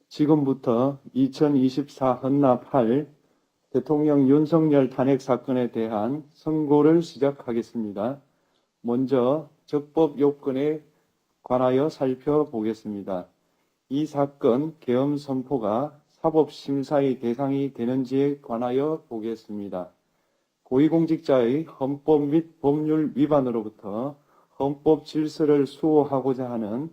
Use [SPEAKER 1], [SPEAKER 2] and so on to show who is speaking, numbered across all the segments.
[SPEAKER 1] 지금부터 2024 헌납 8 대통령 윤석열 탄핵 사건에 대한 선고를 시작하겠습니다. 먼저 적법 요건에 관하여 살펴보겠습니다. 이 사건 계엄 선포가 사법심사의 대상이 되는지에 관하여 보겠습니다. 고위공직자의 헌법 및 법률 위반으로부터 헌법 질서를 수호하고자 하는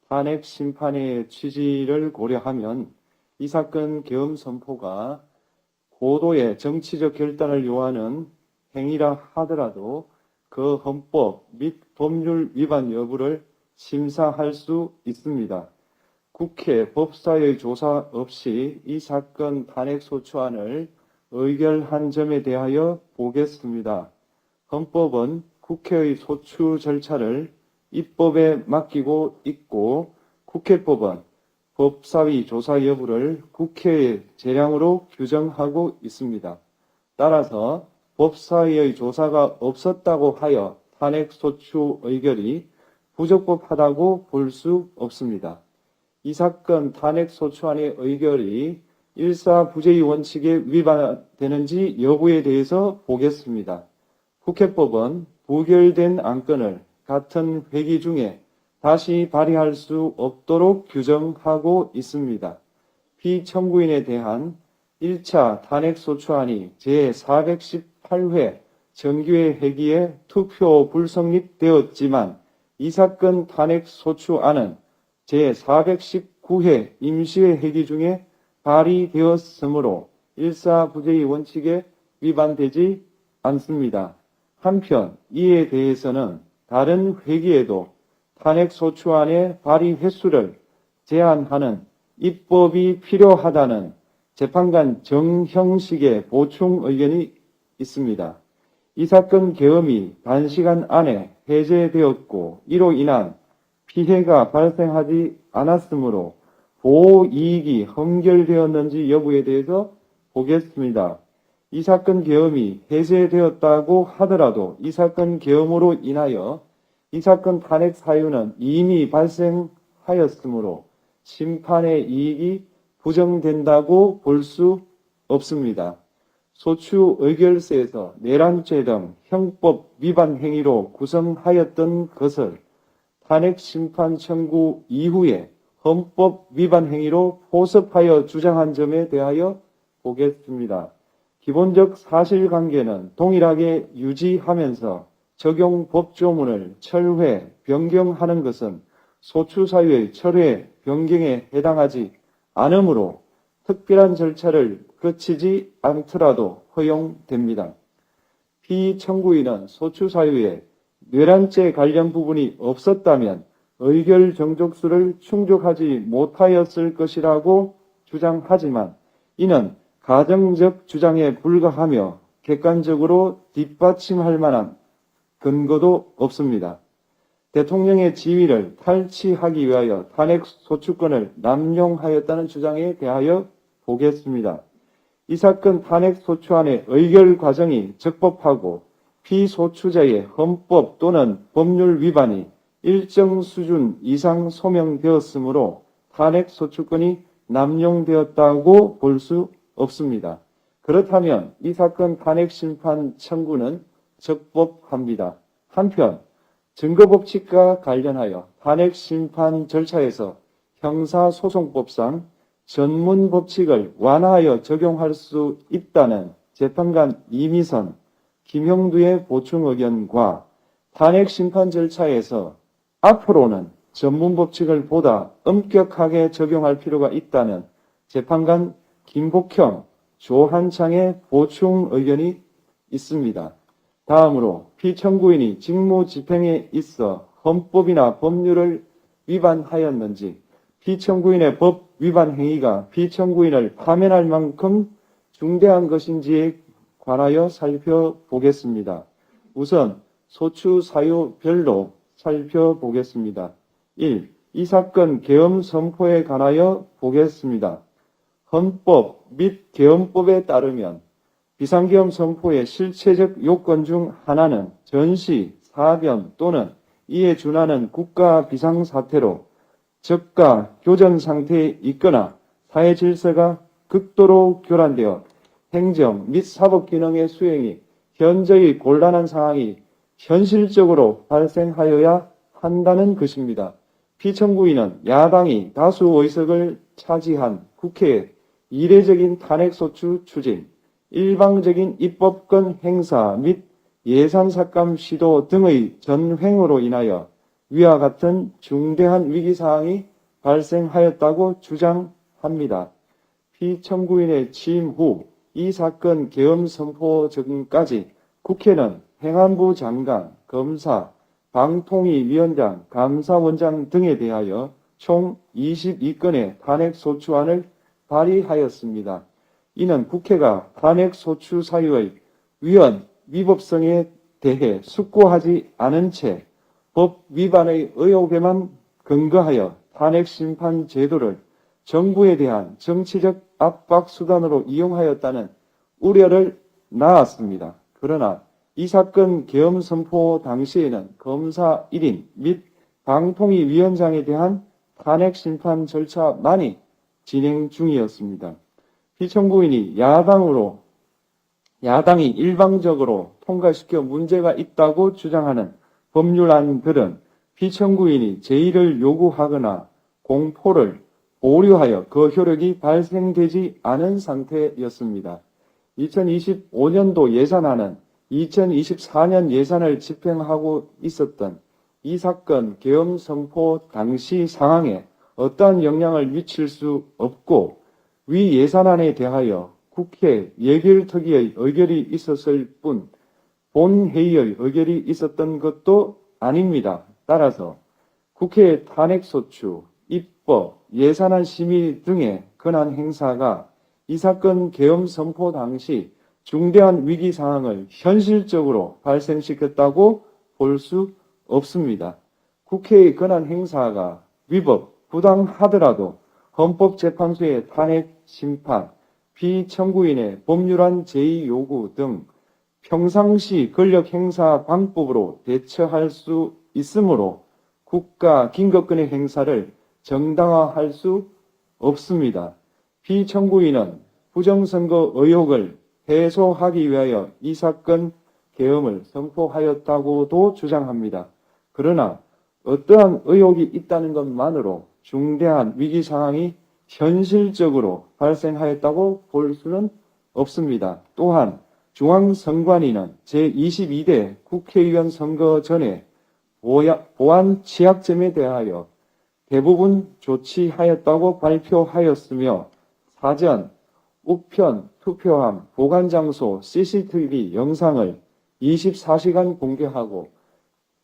[SPEAKER 1] 탄핵 심판의 취지를 고려하면 이 사건 계엄 선포가 고도의 정치적 결단을 요하는 행위라 하더라도 그 헌법 및 법률 위반 여부를 심사할 수 있습니다. 국회 법사의 조사 없이 이 사건 탄핵 소추안을 의결한 점에 대하여 보겠습니다. 헌법은 국회의 소추 절차를 입법에 맡기고 있고 국회법은 법사위 조사 여부를 국회의 재량으로 규정하고 있습니다. 따라서 법사위의 조사가 없었다고 하여 탄핵 소추 의결이 부적법하다고 볼 수 없습니다. 이 사건 탄핵 소추안의 의결이 일사부재의 원칙에 위반되는지 여부에 대해서 보겠습니다. 국회법은 부결된 안건을 같은 회기 중에 다시 발의할 수 없도록 규정하고 있습니다. 피청구인에 대한 1차 탄핵소추안이 제418회 정기회 회기에 투표 불성립되었지만 이 사건 탄핵소추안은 제419회 임시회 회기 중에 발의되었으므로 일사부재의 원칙에 위반되지 않습니다. 한편 이에 대해서는 다른 회기에도 탄핵소추안의 발의 횟수를 제한하는 입법이 필요하다는 재판관 정형식의 보충 의견이 있습니다. 이 사건 계엄이 단시간 안에 해제되었고 이로 인한 피해가 발생하지 않았으므로 보호이익이 헌결되었는지 여부에 대해서 보겠습니다. 이 사건 계엄이 해제되었다고 하더라도 이 사건 계엄으로 인하여 이 사건 탄핵 사유는 이미 발생하였으므로 심판의 이익이 부정된다고 볼 수 없습니다. 소추 의결서에서 내란죄 등 형법 위반 행위로 구성하였던 것을 탄핵 심판 청구 이후에 헌법 위반 행위로 포섭하여 주장한 점에 대하여 보겠습니다. 기본적 사실관계는 동일하게 유지하면서 적용 법조문을 철회, 변경하는 것은 소추사유의 철회, 변경에 해당하지 않으므로 특별한 절차를 거치지 않더라도 허용됩니다. 피청구인은 소추사유에 뇌란죄 관련 부분이 없었다면 의결 정족수를 충족하지 못하였을 것이라고 주장하지만 이는 가정적 주장에 불과하며 객관적으로 뒷받침할 만한 근거도 없습니다. 대통령의 지위를 탈취하기 위하여 탄핵 소추권을 남용하였다는 주장에 대하여 보겠습니다. 이 사건 탄핵 소추안의 의결 과정이 적법하고 피소추자의 헌법 또는 법률 위반이 일정 수준 이상 소명되었으므로 탄핵 소추권이 남용되었다고 볼 수 없습니다. 그렇다면 이 사건 탄핵 심판 청구는 적법합니다. 한편 증거법칙과 관련하여 탄핵 심판 절차에서 형사소송법상 전문법칙을 완화하여 적용할 수 있다는 재판관 이미선, 김형두의 보충 의견과 탄핵 심판 절차에서 앞으로는 전문법칙을 보다 엄격하게 적용할 필요가 있다는 재판관 김복형, 조한창의 보충 의견이 있습니다. 다음으로 피청구인이 직무집행에 있어 헌법이나 법률을 위반하였는지 피청구인의 법 위반 행위가 피청구인을 파면할 만큼 중대한 것인지에 관하여 살펴보겠습니다. 우선 소추 사유별로 살펴보겠습니다. 1. 이 사건 계엄 선포에 관하여 보겠습니다. 헌법 및 계엄법에 따르면 비상계엄 선포의 실체적 요건 중 하나는 전시, 사변 또는 이에 준하는 국가 비상사태로 저가 교전 상태에 있거나 사회 질서가 극도로 교란되어 행정 및 사법 기능의 수행이 현저히 곤란한 상황이 현실적으로 발생하여야 한다는 것입니다. 피청구인은 야당이 다수 의석을 차지한 국회의 이례적인 탄핵소추 추진, 일방적인 입법권 행사 및 예산삭감 시도 등의 전횡으로 인하여 위와 같은 중대한 위기사항이 발생하였다고 주장합니다. 피청구인의 취임 후 이 사건 계엄 선포 전까지 국회는 행안부 장관, 검사, 방통위위원장, 감사원장 등에 대하여 총 22건의 탄핵소추안을 발의하였습니다. 이는 국회가 탄핵소추 사유의 위헌, 위법성에 대해 숙고하지 않은 채 법 위반의 의혹에만 근거하여 탄핵심판 제도를 정부에 대한 정치적 압박 수단으로 이용하였다는 우려를 낳았습니다. 그러나 이 사건 계엄 선포 당시에는 검사 1인 및 방통위위원장에 대한 탄핵심판 절차만이 진행 중이었습니다. 피청구인이 야당이 일방적으로 통과시켜 문제가 있다고 주장하는 법률안들은 피청구인이 제의를 요구하거나 공포를 보류하여 그 효력이 발생되지 않은 상태였습니다. 2025년도 예산안은 2024년 예산을 집행하고 있었던 이 사건 계엄 선포 당시 상황에 어떠한 영향을 미칠 수 없고 위 예산안에 대하여 국회 예결특위의 의결이 있었을 뿐 본회의의 의결이 있었던 것도 아닙니다. 따라서 국회의 탄핵소추, 입법, 예산안 심의 등의 권한 행사가 이 사건 계엄 선포 당시 중대한 위기 상황을 현실적으로 발생시켰다고 볼 수 없습니다. 국회의 권한 행사가 위법, 부당하더라도 헌법재판소의 탄핵 심판, 피청구인의 법률안 제의 요구 등 평상시 권력 행사 방법으로 대처할 수 있으므로 국가 긴급권의 행사를 정당화할 수 없습니다. 피청구인은 부정선거 의혹을 해소하기 위하여 이 사건 계엄을 선포하였다고도 주장합니다. 그러나 어떠한 의혹이 있다는 것만으로 중대한 위기 상황이 현실적으로 발생하였다고 볼 수는 없습니다. 또한 중앙선관위는 제22대 국회의원 선거 전에 보안 취약점에 대하여 대부분 조치하였다고 발표하였으며 사전, 우편, 투표함, 보관장소, CCTV 영상을 24시간 공개하고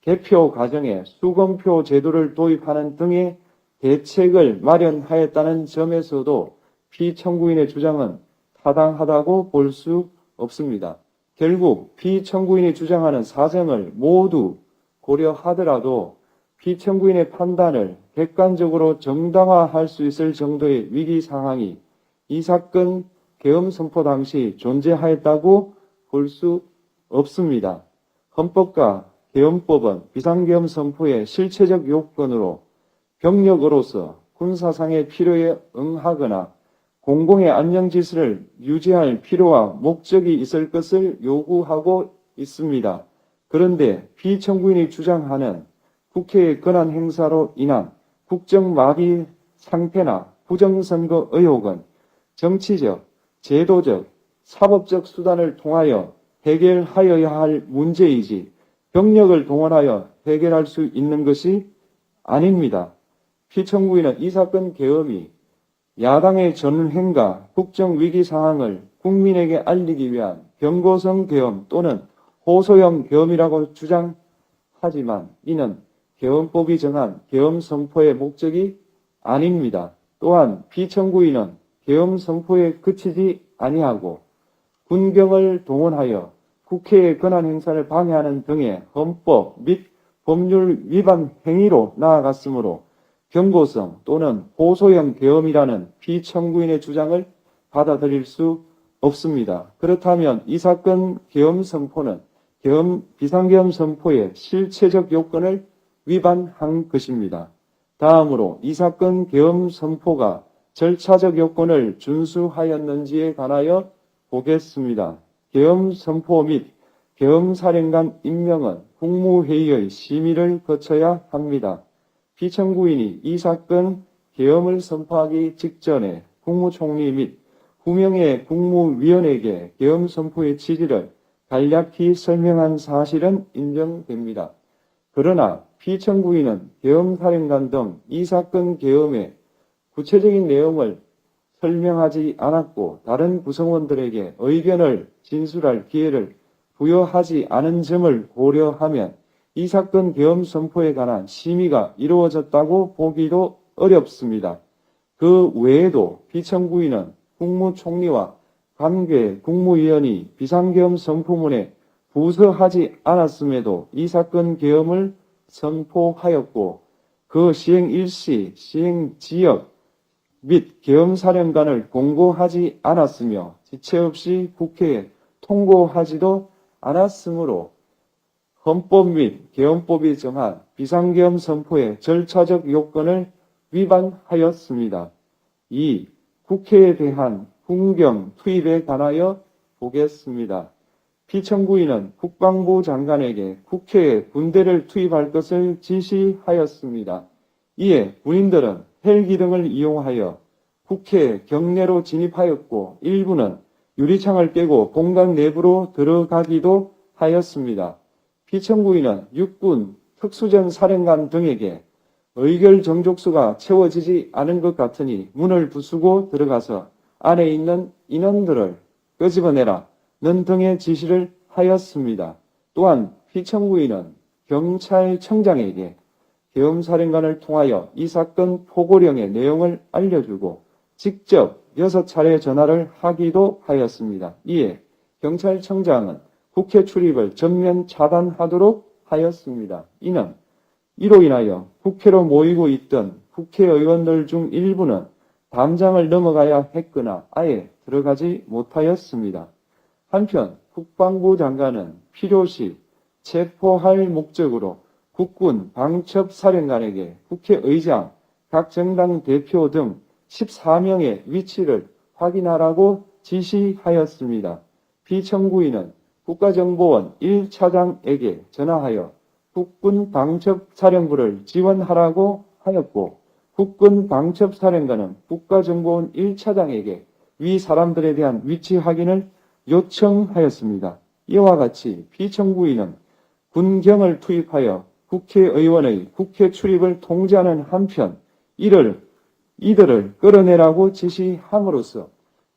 [SPEAKER 1] 개표 과정에 수검표 제도를 도입하는 등의 대책을 마련하였다는 점에서도 피청구인의 주장은 타당하다고 볼 수 없습니다. 결국 피청구인이 주장하는 사정을 모두 고려하더라도 피청구인의 판단을 객관적으로 정당화할 수 있을 정도의 위기 상황이 이 사건 계엄 선포 당시 존재하였다고 볼 수 없습니다. 헌법과 계엄법은 비상계엄 선포의 실체적 요건으로 병력으로서 군사상의 필요에 응하거나 공공의 안녕 질서를 유지할 필요와 목적이 있을 것을 요구하고 있습니다. 그런데 피청구인이 주장하는 국회의 권한 행사로 인한 국정마비 상태나 부정선거 의혹은 정치적, 제도적, 사법적 수단을 통하여 해결하여야 할 문제이지 병력을 동원하여 해결할 수 있는 것이 아닙니다. 피청구인은 이 사건 계엄이 야당의 전횡과 국정위기 상황을 국민에게 알리기 위한 경고성 계엄 또는 호소형 계엄이라고 주장하지만 이는 계엄법이 정한 계엄 선포의 목적이 아닙니다. 또한 피청구인은 계엄 선포에 그치지 아니하고 군경을 동원하여 국회의 권한 행사를 방해하는 등의 헌법 및 법률 위반 행위로 나아갔으므로 경고성 또는 호소형 계엄이라는 피청구인의 주장을 받아들일 수 없습니다. 그렇다면 이 사건 계엄 선포는 비상계엄 선포의 실체적 요건을 위반한 것입니다. 다음으로 이 사건 계엄 선포가 절차적 요건을 준수하였는지에 관하여 보겠습니다. 계엄 선포 및 계엄 사령관 임명은 국무회의의 심의를 거쳐야 합니다. 피청구인이 이 사건 계엄을 선포하기 직전에 국무총리 및 구명의 국무위원에게 계엄 선포의 취지를 간략히 설명한 사실은 인정됩니다. 그러나 피청구인은 계엄사령관 등 이 사건 계엄의 구체적인 내용을 설명하지 않았고 다른 구성원들에게 의견을 진술할 기회를 부여하지 않은 점을 고려하면 이 사건 계엄 선포에 관한 심의가 이루어졌다고 보기도 어렵습니다. 그 외에도 피청구인은 국무총리와 관계 국무위원이 비상계엄 선포문에 부서하지 않았음에도 이 사건 계엄을 선포하였고 그 시행 일시, 시행 지역 및 계엄사령관을 공고하지 않았으며 지체 없이 국회에 통고하지도 않았으므로 헌법 및 계엄법이 정한 비상계엄 선포의 절차적 요건을 위반하였습니다. 2. 국회에 대한 군경 투입에 관하여 보겠습니다. 피청구인은 국방부 장관에게 국회에 군대를 투입할 것을 지시하였습니다. 이에 군인들은 헬기 등을 이용하여 국회 경내로 진입하였고 일부는 유리창을 깨고 공간 내부로 들어가기도 하였습니다. 피청구인은 육군 특수전 사령관 등에게 의결 정족수가 채워지지 않은 것 같으니 문을 부수고 들어가서 안에 있는 인원들을 끄집어내라 는 등의 지시를 하였습니다. 또한 피청구인은 경찰청장에게 계엄사령관을 통하여 이 사건 포고령의 내용을 알려주고 직접 6차례 전화를 하기도 하였습니다. 이에 경찰청장은 국회 출입을 전면 차단하도록 하였습니다. 이는 이로 인하여 국회로 모이고 있던 국회의원들 중 일부는 담장을 넘어가야 했거나 아예 들어가지 못하였습니다. 한편 국방부 장관은 필요시 체포할 목적으로 국군 방첩사령관에게 국회의장, 각 정당 대표 등 14명의 위치를 확인하라고 지시하였습니다. 피청구인은 국가정보원 1차장에게 전화하여 국군 방첩사령부를 지원하라고 하였고 국군 방첩사령관은 국가정보원 1차장에게 위 사람들에 대한 위치 확인을 요청하였습니다. 이와 같이 피청구인은 군경을 투입하여 국회의원의 국회 출입을 통제하는 한편 이들을 끌어내라고 지시함으로써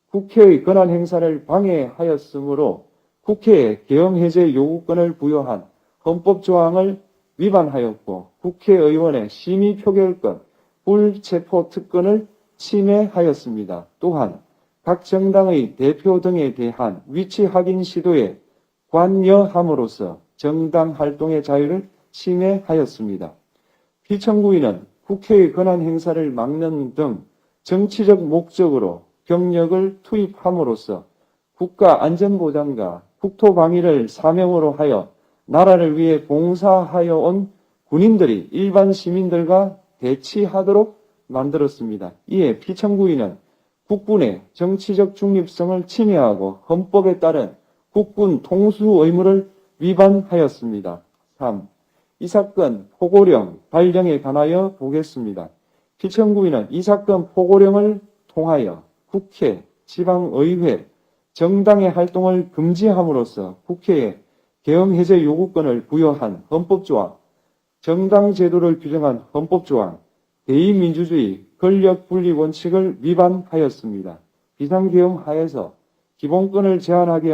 [SPEAKER 1] 국회의 권한 행사를 방해하였으므로 국회에 계엄해제 요구권을 부여한 헌법조항을 위반하였고 국회의원의 심의표결권, 불체포 특권을 침해하였습니다. 또한 각 정당의 대표 등에 대한 위치 확인 시도에 관여함으로써 정당 활동의 자유를 침해하였습니다. 피청구인은 국회의 권한 행사를 막는 등 정치적 목적으로 병력을 투입함으로써 국가안전보장과 국토방위를 사명으로 하여 나라를 위해 봉사하여 온 군인들이 일반 시민들과 대치하도록 만들었습니다. 이에 피청구인은 국군의 정치적 중립성을 침해하고 헌법에 따른 국군 통수 의무를 위반하였습니다. 3. 이 사건 포고령 발령에 관하여 보겠습니다. 피청구인은 이 사건 포고령을 통하여 국회, 지방의회, 정당의 활동을 금지함으로써 국회에 계엄해제 요구권을 부여한 헌법조항, 정당제도를 규정한 헌법조항, 대의민주주의 권력분리 원칙을 위반하였습니다. 비상계엄 하에서 기본권을 제한하기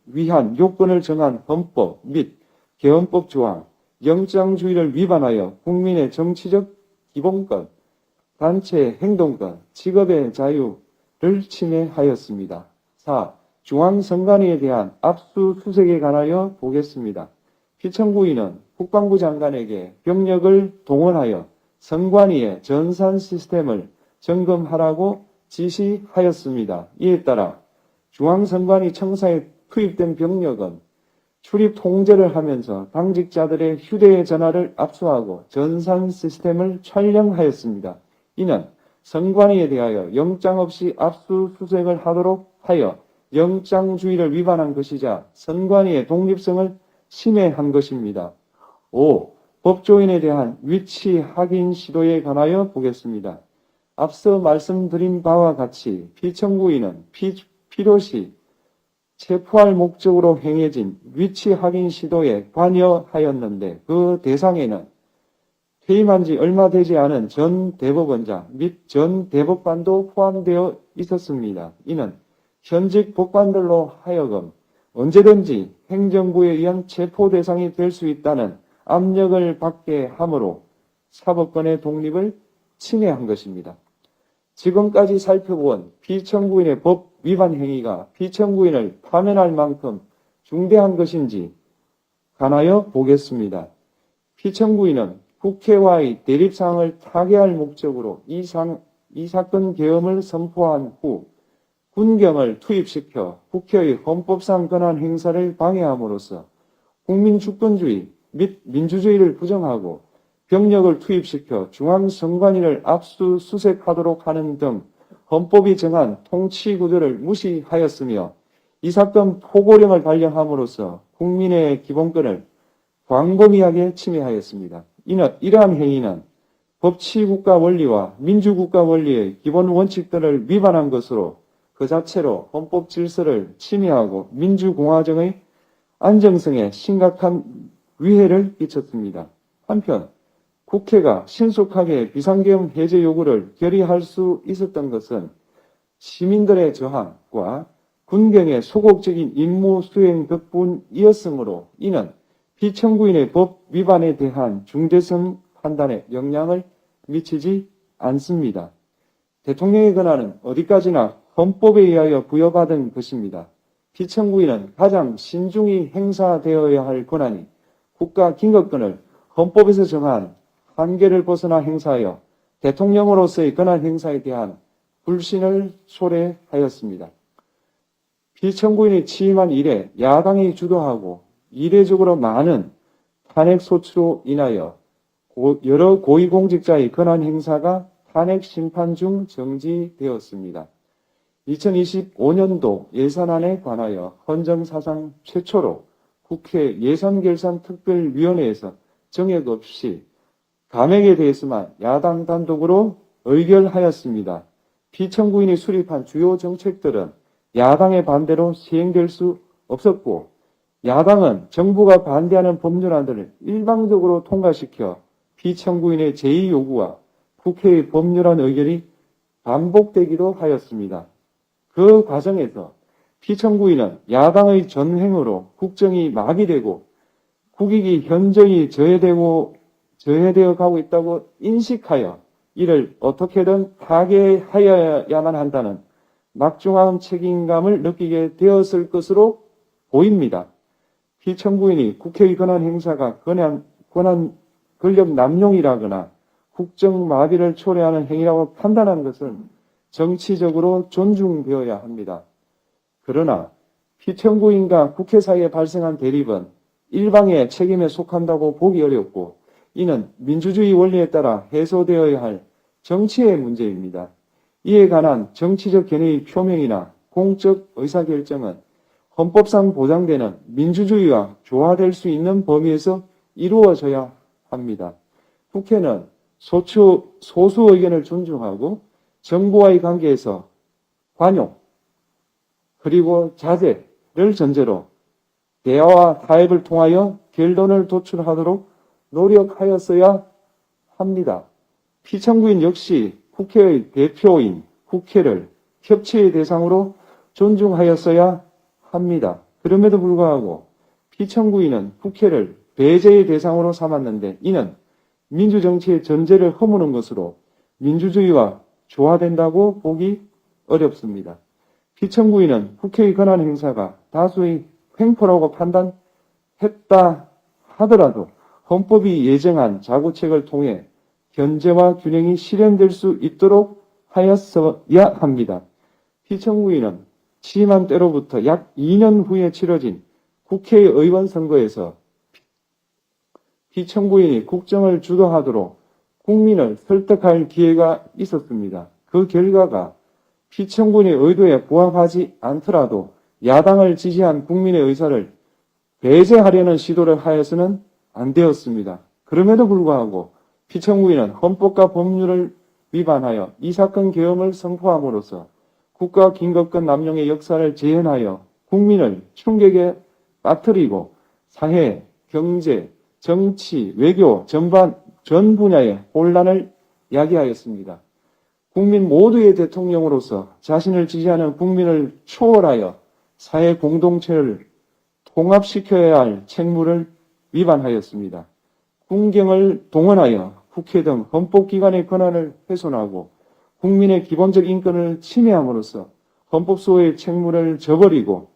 [SPEAKER 1] 위한 요건을 정한 헌법 및 계엄법 조항, 영장주의를 위반하여 국민의 정치적 기본권, 단체 행동권, 직업의 자유를 침해하였습니다. 4. 중앙선관위에 대한 압수수색에 관하여 보겠습니다. 피청구인은 국방부 장관에게 병력을 동원하여 선관위의 전산 시스템을 점검하라고 지시하였습니다. 이에 따라 중앙선관위 청사에 투입된 병력은 출입 통제를 하면서 당직자들의 휴대전화를 압수하고 전산 시스템을 촬영하였습니다. 이는 선관위에 대하여 영장 없이 압수수색을 하도록 하여 영장주의를 위반한 것이자 선관위의 독립성을 침해한 것입니다. 5. 법조인에 대한 위치 확인 시도에 관하여 보겠습니다. 앞서 말씀드린 바와 같이 피청구인은 필요시 체포할 목적으로 행해진 위치 확인 시도에 관여하였는데 그 대상에는 퇴임한 지 얼마 되지 않은 전 대법원장 및 전 대법관도 포함되어 있었습니다. 이는 현직 법관들로 하여금 언제든지 행정부에 의한 체포 대상이 될 수 있다는 압력을 받게 하므로 사법권의 독립을 침해한 것입니다. 지금까지 살펴본 피청구인의 법 위반 행위가 피청구인을 파면할 만큼 중대한 것인지 관하여 보겠습니다. 피청구인은 국회와의 대립상을 타개할 목적으로 이 사건 계엄을 선포한 후 군경을 투입시켜 국회의 헌법상 권한 행사를 방해함으로써 국민주권주의 및 민주주의를 부정하고 병력을 투입시켜 중앙선관위를 압수수색하도록 하는 등 헌법이 정한 통치구조를 무시하였으며 이 사건 포고령을 발령함으로써 국민의 기본권을 광범위하게 침해하였습니다. 이러한 행위는 법치국가 원리와 민주국가 원리의 기본 원칙들을 위반한 것으로 그 자체로 헌법 질서를 침해하고 민주공화정의 안정성에 심각한 위해를 끼쳤습니다. 한편 국회가 신속하게 비상계엄 해제 요구를 결의할 수 있었던 것은 시민들의 저항과 군경의 소극적인 임무 수행 덕분이었으므로 이는 피청구인의 법 위반에 대한 중대성 판단에 영향을 미치지 않습니다. 대통령의 권한은 어디까지나 헌법에 의하여 부여받은 것입니다. 피청구인은 가장 신중히 행사되어야 할 권한이 국가 긴급권을 헌법에서 정한 한계를 벗어나 행사하여 대통령으로서의 권한 행사에 대한 불신을 초래하였습니다. 피청구인이 취임한 이래 야당이 주도하고 이례적으로 많은 탄핵소추로 인하여 여러 고위공직자의 권한 행사가 탄핵 심판 중 정지되었습니다. 2025년도 예산안에 관하여 헌정사상 최초로 국회 예산결산특별위원회에서 정액 없이 감액에 대해서만 야당 단독으로 의결하였습니다. 피청구인이 수립한 주요 정책들은 야당의 반대로 시행될 수 없었고 야당은 정부가 반대하는 법률안들을 일방적으로 통과시켜 피청구인의 제의 요구와 국회의 법률안 의결이 반복되기도 하였습니다. 그 과정에서 피청구인은 야당의 전횡으로 국정이 마비되고 국익이 현저히 저해되어 가고 있다고 인식하여 이를 어떻게든 타개하여야만 한다는 막중한 책임감을 느끼게 되었을 것으로 보입니다. 피청구인이 국회의 권한 행사가 권력 남용이라거나 국정 마비를 초래하는 행위라고 판단하는 것은 정치적으로 존중되어야 합니다. 그러나 피청구인과 국회 사이에 발생한 대립은 일방의 책임에 속한다고 보기 어렵고 이는 민주주의 원리에 따라 해소되어야 할 정치의 문제입니다. 이에 관한 정치적 견해의 표명이나 공적 의사결정은 헌법상 보장되는 민주주의와 조화될 수 있는 범위에서 이루어져야 합니다. 국회는 소수 의견을 존중하고 정부와의 관계에서 관용 그리고 자제를 전제로 대화와 타협을 통하여 결론을 도출하도록 노력하였어야 합니다. 피청구인 역시 국회의 대표인 국회를 협치의 대상으로 존중하였어야 합니다. 그럼에도 불구하고 피청구인은 국회를 배제의 대상으로 삼았는데 이는 민주정치의 전제를 허무는 것으로 민주주의와 조화된다고 보기 어렵습니다. 피청구인은 국회의 권한 행사가 다수의 횡포라고 판단했다 하더라도 헌법이 예정한 자구책을 통해 견제와 균형이 실현될 수 있도록 하였어야 합니다. 피청구인은 취임한 때로부터 약 2년 후에 치러진 국회의원 선거에서 피청구인이 국정을 주도하도록 국민을 설득할 기회가 있었습니다. 그 결과가 피청구인의 의도에 부합하지 않더라도 야당을 지지한 국민의 의사를 배제하려는 시도를 하여서는 안 되었습니다. 그럼에도 불구하고 피청구인은 헌법과 법률을 위반하여 이 사건 계엄을 선포함으로써 국가 긴급권 남용의 역사를 재현하여 국민을 충격에 빠뜨리고 사회, 경제, 정치, 외교 전반 전 분야의 혼란을 야기하였습니다. 국민 모두의 대통령으로서 자신을 지지하는 국민을 초월하여 사회 공동체를 통합시켜야 할 책무를 위반하였습니다. 국경을 동원하여 국회 등 헌법기관의 권한을 훼손하고 국민의 기본적 인권을 침해함으로써 헌법소의 책무를 저버리고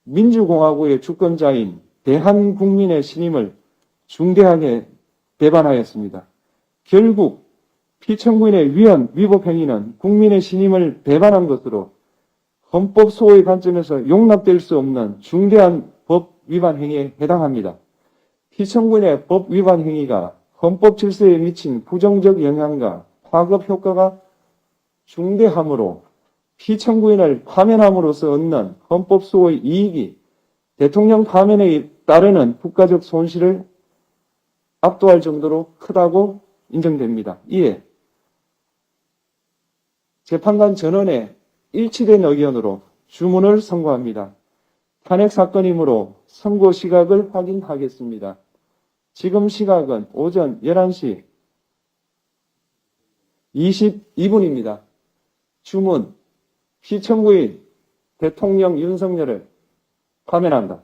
[SPEAKER 1] 민주공화국의 주권자인 대한국민의 신임을 중대하게 배반하였습니다. 결국 피청구인의 위법 행위는 국민의 신임을 배반한 것으로 헌법소의 관점에서 용납될 수 없는 중대한 법 위반 행위에 해당합니다. 피청구인의 법 위반 행위가 헌법 질서에 미친 부정적 영향과 파급 효과가 중대하므로 피청구인을 파면함으로써 얻는 헌법소의 이익이 대통령 파면에 따르는 국가적 손실을 압도할 정도로 크다고 인정됩니다. 이에 재판관 전원의 일치된 의견으로 주문을 선고합니다. 탄핵 사건이므로 선고 시각을 확인하겠습니다. 지금 시각은 오전 11시 22분입니다. 주문, 피청구인 대통령 윤석열을 파면한다.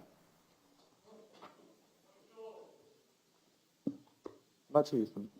[SPEAKER 1] 마치겠습니다.